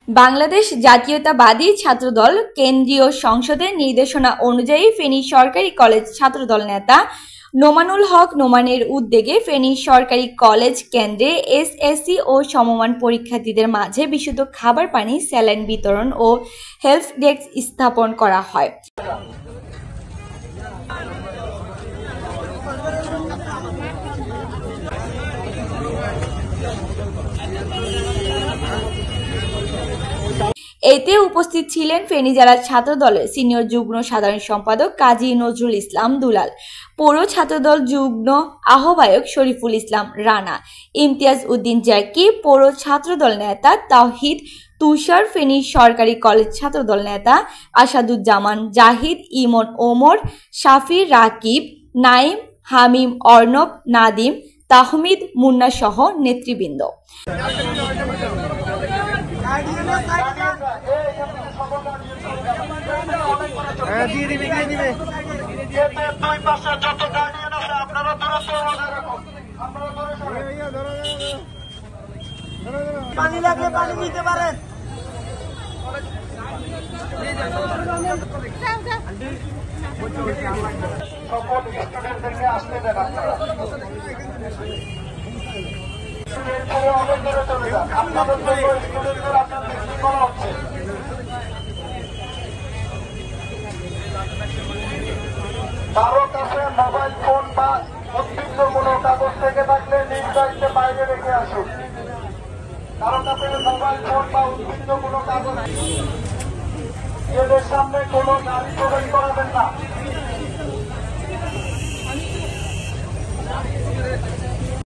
বাংলাদেশ জাতীয়তাবাদী ছাত্রদল কেন্দ্রীয় সংসদের নির্দেশনা অনুযায়ী ফেনী সরকারি কলেজ ছাত্রদল নেতা নোমানুল হক নোমানের উদ্যোগে ফেনী সরকারি কলেজ কেন্দ্রে এসএসসি ও সমমান পরীক্ষার্থীদের মাঝে বিশুদ্ধ খাবার পানি, স্যালাইন বিতরণ ও হেল্প ডেস্ক স্থাপন করা হয়। এতে উপস্থিত ছিলেন ফেনী জেলা ছাত্রদলের সিনিয়র যুগ্ম সাধারণ সম্পাদক কাজী নজরুল ইসলাম দুলাল, পৌর ছাত্রদল যুগ্ম আহ্বায়ক শরীফুল ইসলাম রানা, ইমতিয়াজ উদ্দিন জ্যাকি, পৌর ছাত্রদল নেতা তাওহিদ তুষার, ফেনী সরকারি কলেজ ছাত্রদল নেতা আসাদুজ্জামান জাহিদ, ইমন ওমর, শাফি, রাকিব, নাইম, হামিম, অর্ণব, নাদিম, তাহমিদ, মুন্না সহ নেতৃবৃন্দ। পানি লাগলে পানি নিতে পারেন। সকল স্টুডেন্টদেরকে আসতে দেন আপনারা। আপনাদের জন্য স্টুডেন্টদের আপনার বৃদ্ধি করা হচ্ছে। কারো কাছে মোবাইল ফোন বা উদ্ভিন্ন কোনো কাগজ থেকে থাকলে নিজ দায়িত্বে বাইরে রেখে আসুন। কারো কাছে মোবাইল ফোন বা উদ্ভিন্ন কোনো কাগজ, এদের সামনে কোনো গাড়ি প্রবেশ করাবেন না।